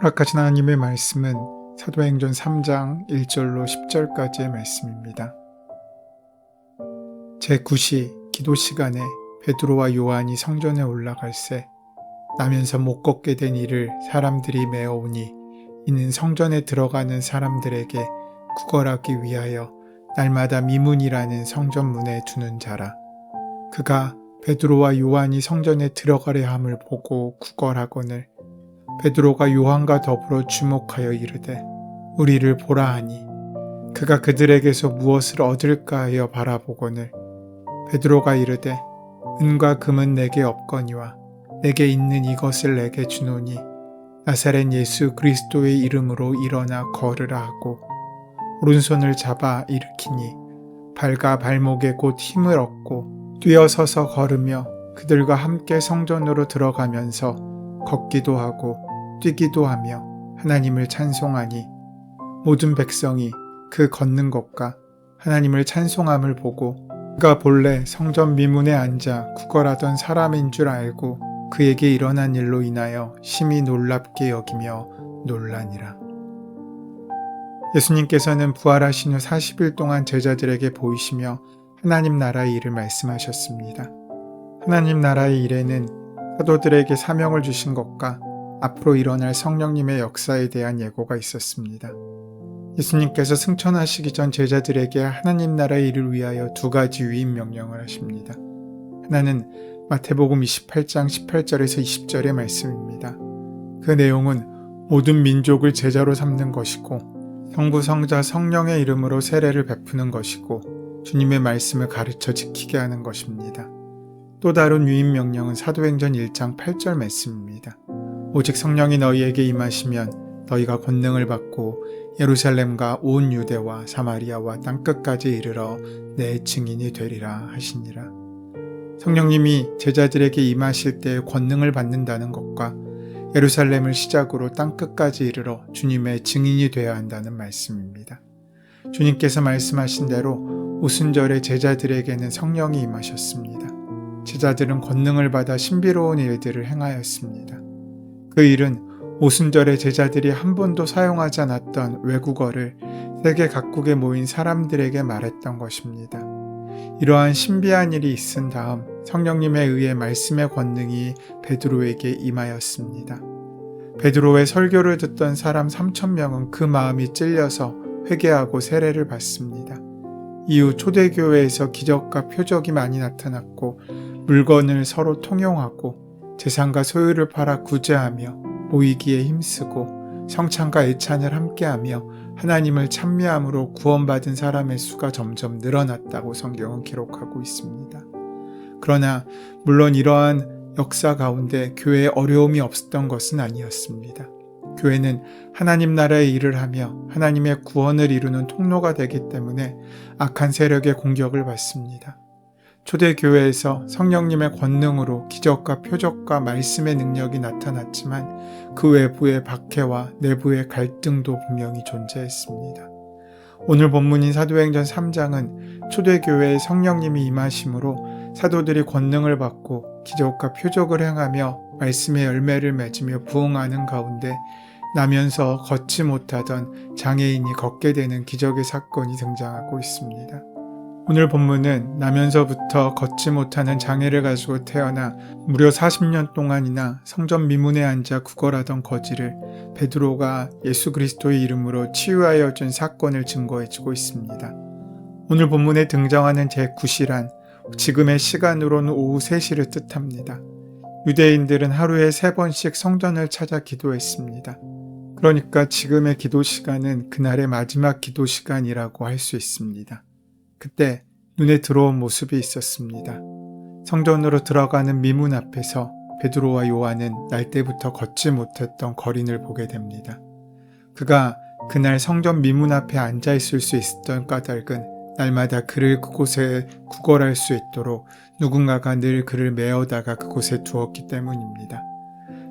허락하신 하나님의 말씀은 사도행전 3장 1절로 10절까지의 말씀입니다. 제9시 기도 시간에 베드로와 요한이 성전에 올라갈새 나면서 못 걷게 된 이를 사람들이 메어오니 이는 성전에 들어가는 사람들에게 구걸하기 위하여 날마다 미문이라는 성전문에 두는 자라. 그가 베드로와 요한이 성전에 들어가려 함을 보고 구걸하거늘 베드로가 요한과 더불어 주목하여 이르되 우리를 보라 하니 그가 그들에게서 무엇을 얻을까 하여 바라보거늘 베드로가 이르되 은과 금은 내게 없거니와 내게 있는 이것을 내게 주노니 나사렛 예수 그리스도의 이름으로 일어나 걸으라 하고 오른손을 잡아 일으키니 발과 발목에 곧 힘을 얻고 뛰어서서 걸으며 그들과 함께 성전으로 들어가면서 걷기도 하고 뛰기도 하며 하나님을 찬송하니 모든 백성이 그 걷는 것과 하나님을 찬송함을 보고 그가 본래 성전 미문에 앉아 구걸하던 사람인 줄 알고 그에게 일어난 일로 인하여 심히 놀랍게 여기며 놀라니라. 예수님께서는 부활하신 후 40일 동안 제자들에게 보이시며 하나님 나라의 일을 말씀하셨습니다. 하나님 나라의 일에는 사도들에게 사명을 주신 것과 앞으로 일어날 성령님의 역사에 대한 예고가 있었습니다. 예수님께서 승천하시기 전 제자들에게 하나님 나라의 일을 위하여 두 가지 위임 명령을 하십니다. 하나는 마태복음 28장 18절에서 20절의 말씀입니다. 그 내용은 모든 민족을 제자로 삼는 것이고 성부 성자 성령의 이름으로 세례를 베푸는 것이고 주님의 말씀을 가르쳐 지키게 하는 것입니다. 또 다른 위임 명령은 사도행전 1장 8절 말씀입니다. 오직 성령이 너희에게 임하시면 너희가 권능을 받고 예루살렘과 온 유대와 사마리아와 땅끝까지 이르러 내 증인이 되리라 하시니라. 성령님이 제자들에게 임하실 때 권능을 받는다는 것과 예루살렘을 시작으로 땅끝까지 이르러 주님의 증인이 되어야 한다는 말씀입니다. 주님께서 말씀하신 대로 오순절에 제자들에게는 성령이 임하셨습니다. 제자들은 권능을 받아 신비로운 일들을 행하였습니다. 그 일은 오순절에 제자들이 한 번도 사용하지 않았던 외국어를 세계 각국에 모인 사람들에게 말했던 것입니다. 이러한 신비한 일이 있은 다음 성령님에 의해 말씀의 권능이 베드로에게 임하였습니다. 베드로의 설교를 듣던 사람 3,000명은 그 마음이 찔려서 회개하고 세례를 받습니다. 이후 초대교회에서 기적과 표적이 많이 나타났고 물건을 서로 통용하고 재산과 소유를 팔아 구제하며 모이기에 힘쓰고 성찬과 애찬을 함께하며 하나님을 찬미함으로 구원받은 사람의 수가 점점 늘어났다고 성경은 기록하고 있습니다. 그러나 물론 이러한 역사 가운데 교회에 어려움이 없었던 것은 아니었습니다. 교회는 하나님 나라의 일을 하며 하나님의 구원을 이루는 통로가 되기 때문에 악한 세력의 공격을 받습니다. 초대교회에서 성령님의 권능으로 기적과 표적과 말씀의 능력이 나타났지만 그 외부의 박해와 내부의 갈등도 분명히 존재했습니다. 오늘 본문인 사도행전 3장은 초대교회의 성령님이 임하심으로 사도들이 권능을 받고 기적과 표적을 행하며 말씀의 열매를 맺으며 부흥하는 가운데 나면서 걷지 못하던 장애인이 걷게 되는 기적의 사건이 등장하고 있습니다. 오늘 본문은 나면서부터 걷지 못하는 장애를 가지고 태어나 무려 40년 동안이나 성전 미문에 앉아 구걸하던 거지를 베드로가 예수 그리스도의 이름으로 치유하여 준 사건을 증거해주고 있습니다. 오늘 본문에 등장하는 제9시란 지금의 시간으로는 오후 3시를 뜻합니다. 유대인들은 하루에 3번씩 성전을 찾아 기도했습니다. 그러니까 지금의 기도 시간은 그날의 마지막 기도 시간이라고 할 수 있습니다. 그때 눈에 들어온 모습이 있었습니다. 성전으로 들어가는 미문 앞에서 베드로와 요한은 날 때부터 걷지 못했던 거린을 보게 됩니다. 그가 그날 성전 미문 앞에 앉아 있을 수 있었던 까닭은 날마다 그를 그곳에 구걸할 수 있도록 누군가가 늘 그를 메어다가 그곳에 두었기 때문입니다.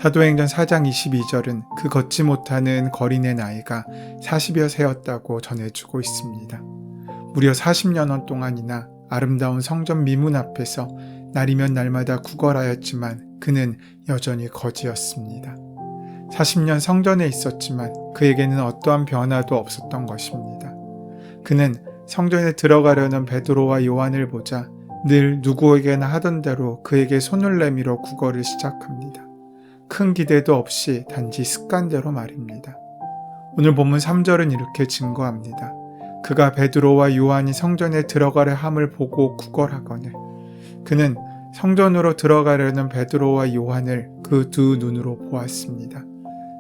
사도행전 4장 22절은 그 걷지 못하는 거린의 나이가 40여 세였다고 전해주고 있습니다. 무려 40여 동안이나 아름다운 성전 미문 앞에서 날이면 날마다 구걸하였지만 그는 여전히 거지였습니다. 40년 성전에 있었지만 그에게는 어떠한 변화도 없었던 것입니다. 그는 성전에 들어가려는 베드로와 요한을 보자 늘 누구에게나 하던 대로 그에게 손을 내밀어 구걸을 시작합니다. 큰 기대도 없이 단지 습관대로 말입니다. 오늘 본문 3절은 이렇게 증거합니다. 그가 베드로와 요한이 성전에 들어가려 함을 보고 구걸하거늘. 그는 성전으로 들어가려는 베드로와 요한을 그 두 눈으로 보았습니다.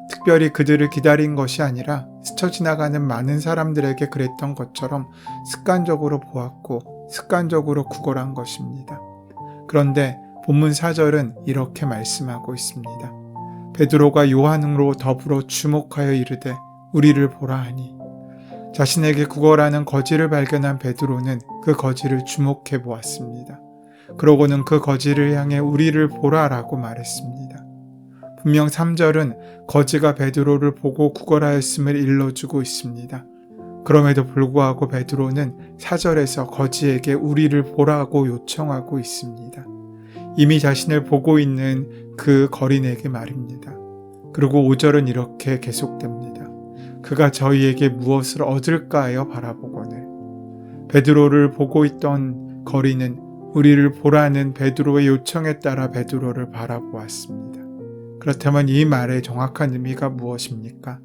특별히 그들을 기다린 것이 아니라 스쳐 지나가는 많은 사람들에게 그랬던 것처럼 습관적으로 보았고 습관적으로 구걸한 것입니다. 그런데 본문 4절은 이렇게 말씀하고 있습니다. 베드로가 요한으로 더불어 주목하여 이르되 우리를 보라 하니. 자신에게 구걸하는 거지를 발견한 베드로는 그 거지를 주목해 보았습니다. 그러고는 그 거지를 향해 우리를 보라라고 말했습니다. 분명 3절은 거지가 베드로를 보고 구걸하였음을 일러주고 있습니다. 그럼에도 불구하고 베드로는 4절에서 거지에게 우리를 보라고 요청하고 있습니다. 이미 자신을 보고 있는 그 거린에게 말입니다. 그리고 5절은 이렇게 계속됩니다. 그가 저희에게 무엇을 얻을까 하여 바라보거늘. 베드로를 보고 있던 거린은 우리를 보라는 베드로의 요청에 따라 베드로를 바라보았습니다. 그렇다면 이 말의 정확한 의미가 무엇입니까?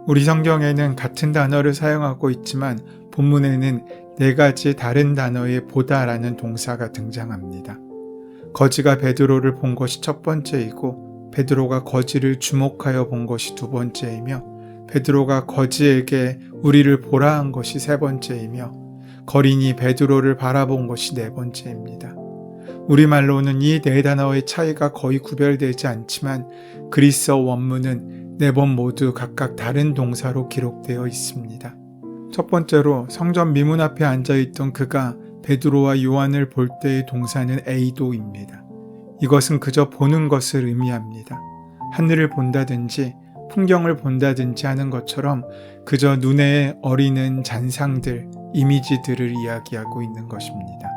우리 성경에는 같은 단어를 사용하고 있지만 본문에는 4가지 다른 단어의 보다라는 동사가 등장합니다. 거지가 베드로를 본 것이 첫 번째이고 베드로가 거지를 주목하여 본 것이 두 번째이며 베드로가 거지에게 우리를 보라 한 것이 세 번째이며 거린이 베드로를 바라본 것이 네 번째입니다. 우리말로는 이 4단어의 차이가 거의 구별되지 않지만 그리스어 원문은 4번 모두 각각 다른 동사로 기록되어 있습니다. 첫 번째로 성전 미문 앞에 앉아있던 그가 베드로와 요한을 볼 때의 동사는 에이도입니다. 이것은 그저 보는 것을 의미합니다. 하늘을 본다든지 풍경을 본다든지 하는 것처럼 그저 눈에 어리는 잔상들, 이미지들을 이야기하고 있는 것입니다.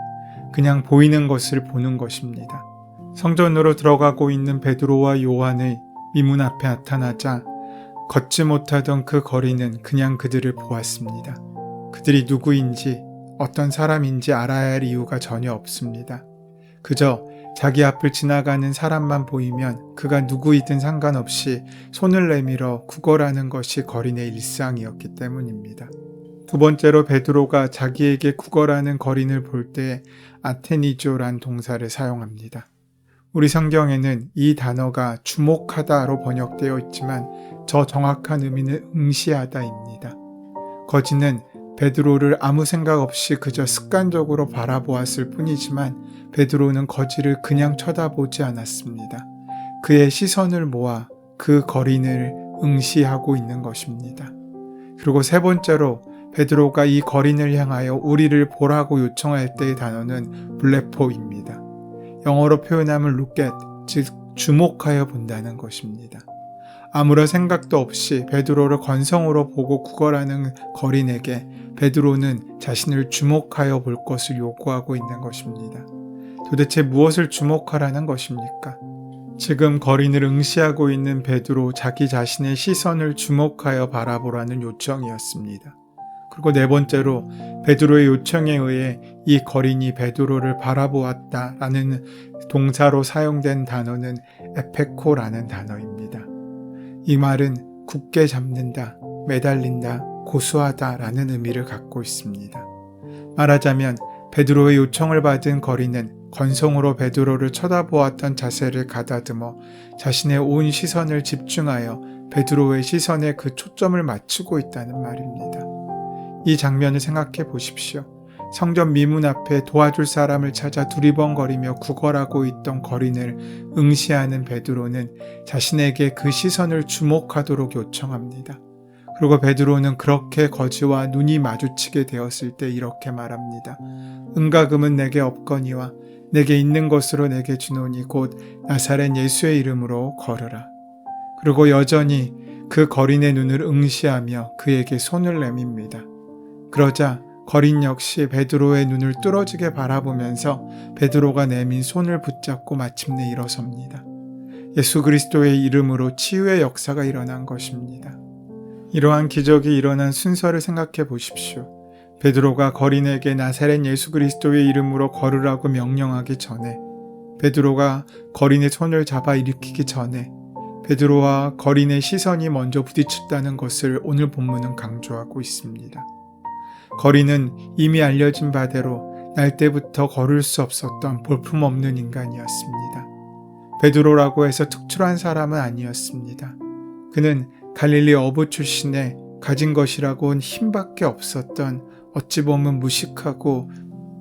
그냥 보이는 것을 보는 것입니다. 성전으로 들어가고 있는 베드로와 요한의 미문 앞에 나타나자 걷지 못하던 그 거리는 그냥 그들을 보았습니다. 그들이 누구인지 어떤 사람인지 알아야 할 이유가 전혀 없습니다. 그저 자기 앞을 지나가는 사람만 보이면 그가 누구이든 상관없이 손을 내밀어 구걸하는 것이 거린의 일상이었기 때문입니다. 두 번째로 베드로가 자기에게 구걸하는 거린을 볼 때 아테니조란 동사를 사용합니다. 우리 성경에는 이 단어가 주목하다로 번역되어 있지만 저 정확한 의미는 응시하다입니다. 거지는 베드로를 아무 생각 없이 그저 습관적으로 바라보았을 뿐이지만 베드로는 거지를 그냥 쳐다보지 않았습니다. 그의 시선을 모아 그 거린을 응시하고 있는 것입니다. 그리고 세 번째로 베드로가 이 거린을 향하여 우리를 보라고 요청할 때의 단어는 블레포입니다. 영어로 표현하면 look at, 즉 주목하여 본다는 것입니다. 아무런 생각도 없이 베드로를 건성으로 보고 구걸하는 거린에게 베드로는 자신을 주목하여 볼 것을 요구하고 있는 것입니다. 도대체 무엇을 주목하라는 것입니까? 지금 거린을 응시하고 있는 베드로 자기 자신의 시선을 주목하여 바라보라는 요청이었습니다. 그리고 네 번째로 베드로의 요청에 의해 이 거린이 베드로를 바라보았다라는 동사로 사용된 단어는 에페코라는 단어입니다. 이 말은 굳게 잡는다, 매달린다, 고수하다라는 의미를 갖고 있습니다. 말하자면 베드로의 요청을 받은 거린은 건성으로 베드로를 쳐다보았던 자세를 가다듬어 자신의 온 시선을 집중하여 베드로의 시선에 그 초점을 맞추고 있다는 말입니다. 이 장면을 생각해 보십시오. 성전 미문 앞에 도와줄 사람을 찾아 두리번거리며 구걸하고 있던 거린을 응시하는 베드로는 자신에게 그 시선을 주목하도록 요청합니다. 그리고 베드로는 그렇게 거지와 눈이 마주치게 되었을 때 이렇게 말합니다. 은과금은 내게 없거니와 내게 있는 것으로 내게 주노니 곧 나사렛 예수의 이름으로 걸으라. 그리고 여전히 그 거린의 눈을 응시하며 그에게 손을 내밉니다. 그러자 거린 역시 베드로의 눈을 뚫어지게 바라보면서 베드로가 내민 손을 붙잡고 마침내 일어섭니다. 예수 그리스도의 이름으로 치유의 역사가 일어난 것입니다. 이러한 기적이 일어난 순서를 생각해 보십시오. 베드로가 거린에게 나사렛 예수 그리스도의 이름으로 걸으라고 명령하기 전에, 베드로가 거린의 손을 잡아 일으키기 전에 베드로와 거린의 시선이 먼저 부딪혔다는 것을 오늘 본문은 강조하고 있습니다. 거린은 이미 알려진 바대로 날 때부터 걸을 수 없었던 볼품없는 인간이었습니다. 베드로라고 해서 특출한 사람은 아니었습니다. 그는 갈릴리 어부 출신의 가진 것이라고는 힘밖에 없었던 어찌 보면 무식하고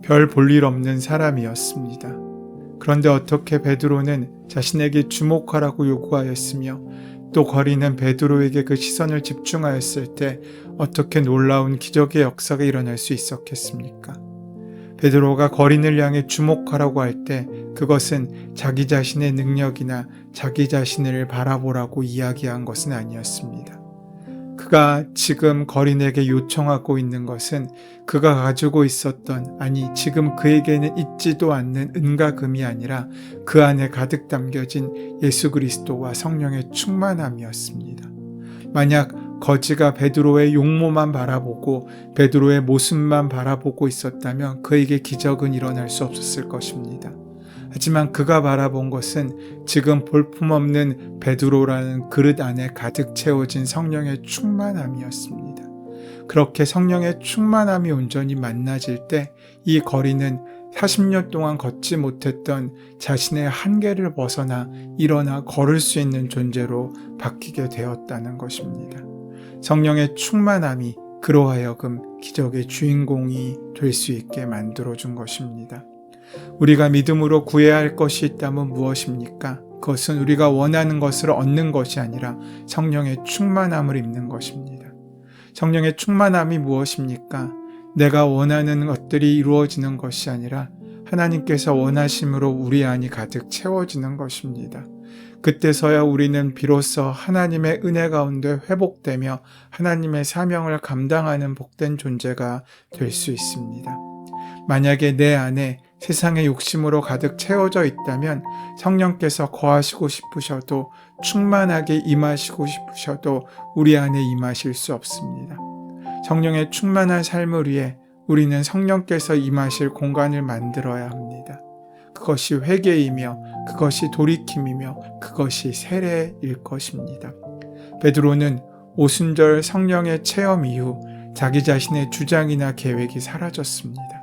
별 볼 일 없는 사람이었습니다. 그런데 어떻게 베드로는 자신에게 주목하라고 요구하였으며 또 거린은 베드로에게 그 시선을 집중하였을 때 어떻게 놀라운 기적의 역사가 일어날 수 있었겠습니까? 베드로가 거린을 향해 주목하라고 할 때 그것은 자기 자신의 능력이나 자기 자신을 바라보라고 이야기한 것은 아니었습니다. 그가 지금 거린에게 요청하고 있는 것은 그가 가지고 있었던, 아니 지금 그에게는 있지도 않는 은과 금이 아니라 그 안에 가득 담겨진 예수 그리스도와 성령의 충만함이었습니다. 만약 거지가 베드로의 용모만 바라보고 베드로의 모습만 바라보고 있었다면 그에게 기적은 일어날 수 없었을 것입니다. 하지만 그가 바라본 것은 지금 볼품없는 베드로라는 그릇 안에 가득 채워진 성령의 충만함이었습니다. 그렇게 성령의 충만함이 온전히 만나질 때 이 거린은 40년 동안 걷지 못했던 자신의 한계를 벗어나 일어나 걸을 수 있는 존재로 바뀌게 되었다는 것입니다. 성령의 충만함이 그로 하여금 기적의 주인공이 될 수 있게 만들어준 것입니다. 우리가 믿음으로 구해야 할 것이 있다면 무엇입니까? 그것은 우리가 원하는 것을 얻는 것이 아니라 성령의 충만함을 입는 것입니다. 성령의 충만함이 무엇입니까? 내가 원하는 것들이 이루어지는 것이 아니라 하나님께서 원하심으로 우리 안이 가득 채워지는 것입니다. 그때서야 우리는 비로소 하나님의 은혜 가운데 회복되며 하나님의 사명을 감당하는 복된 존재가 될 수 있습니다. 만약에 내 안에 세상의 욕심으로 가득 채워져 있다면 성령께서 거하시고 싶으셔도 충만하게 임하시고 싶으셔도 우리 안에 임하실 수 없습니다. 성령의 충만한 삶을 위해 우리는 성령께서 임하실 공간을 만들어야 합니다. 그것이 회개이며 그것이 돌이킴이며 그것이 세례일 것입니다. 베드로는 오순절 성령의 체험 이후 자기 자신의 주장이나 계획이 사라졌습니다.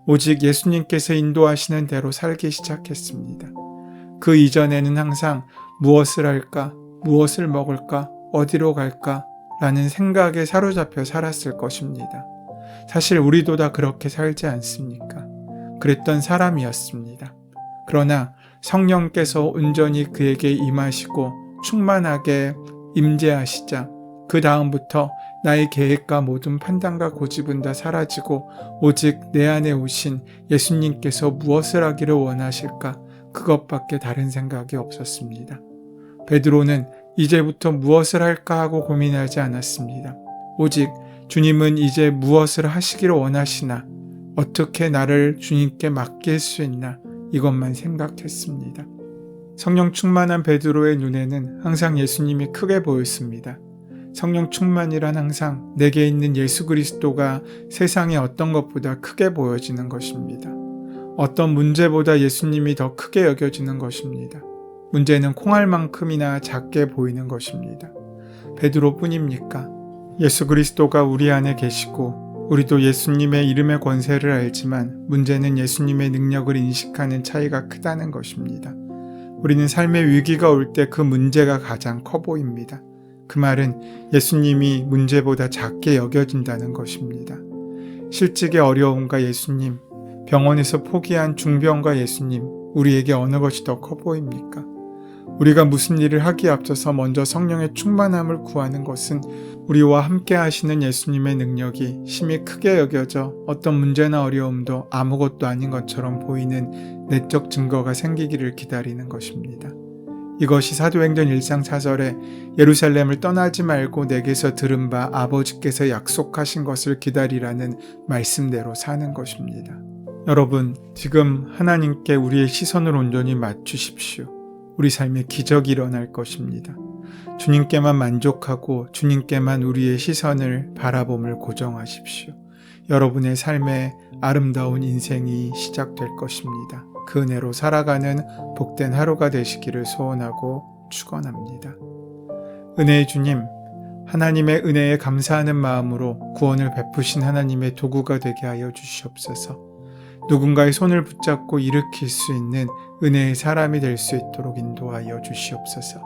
오직 예수님께서 인도하시는 대로 살기 시작했습니다. 그 이전에는 항상 무엇을 할까, 무엇을 먹을까, 어디로 갈까 라는 생각에 사로잡혀 살았을 것입니다. 사실 우리도 다 그렇게 살지 않습니까? 그랬던 사람이었습니다. 그러나 성령께서 온전히 그에게 임하시고 충만하게 임재하시자 그 다음부터 나의 계획과 모든 판단과 고집은 다 사라지고 오직 내 안에 오신 예수님께서 무엇을 하기를 원하실까 그것밖에 다른 생각이 없었습니다. 베드로는 이제부터 무엇을 할까 하고 고민하지 않았습니다. 오직 주님은 이제 무엇을 하시기를 원하시나, 어떻게 나를 주님께 맡길 수 있나 이것만 생각했습니다. 성령 충만한 베드로의 눈에는 항상 예수님이 크게 보였습니다. 성령 충만이란 항상 내게 있는 예수 그리스도가 세상의 어떤 것보다 크게 보여지는 것입니다. 어떤 문제보다 예수님이 더 크게 여겨지는 것입니다. 문제는 콩알만큼이나 작게 보이는 것입니다. 베드로뿐입니까? 예수 그리스도가 우리 안에 계시고 우리도 예수님의 이름의 권세를 알지만 문제는 예수님의 능력을 인식하는 차이가 크다는 것입니다. 우리는 삶의 위기가 올 때 그 문제가 가장 커 보입니다. 그 말은 예수님이 문제보다 작게 여겨진다는 것입니다. 실직의 어려움과 예수님, 병원에서 포기한 중병과 예수님, 우리에게 어느 것이 더 커 보입니까? 우리가 무슨 일을 하기에 앞서서 먼저 성령의 충만함을 구하는 것은 우리와 함께 하시는 예수님의 능력이 심히 크게 여겨져 어떤 문제나 어려움도 아무것도 아닌 것처럼 보이는 내적 증거가 생기기를 기다리는 것입니다. 이것이 사도행전 1장 4절에 예루살렘을 떠나지 말고 내게서 들은 바 아버지께서 약속하신 것을 기다리라는 말씀대로 사는 것입니다. 여러분, 지금 하나님께 우리의 시선을 온전히 맞추십시오. 우리 삶에 기적이 일어날 것입니다. 주님께만 만족하고 주님께만 우리의 시선을 바라봄을 고정하십시오. 여러분의 삶에 아름다운 인생이 시작될 것입니다. 그 은혜로 살아가는 복된 하루가 되시기를 소원하고 축원합니다. 은혜의 주님, 하나님의 은혜에 감사하는 마음으로 구원을 베푸신 하나님의 도구가 되게 하여 주시옵소서. 누군가의 손을 붙잡고 일으킬 수 있는 은혜의 사람이 될 수 있도록 인도하여 주시옵소서.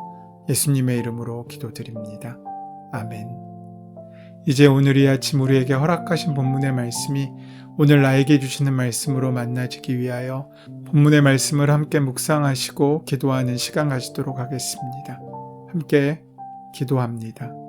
예수님의 이름으로 기도드립니다. 아멘. 이제 오늘 이 아침 우리에게 허락하신 본문의 말씀이 오늘 나에게 주시는 말씀으로 만나지기 위하여 본문의 말씀을 함께 묵상하시고 기도하는 시간 가지도록 하겠습니다. 함께 기도합니다.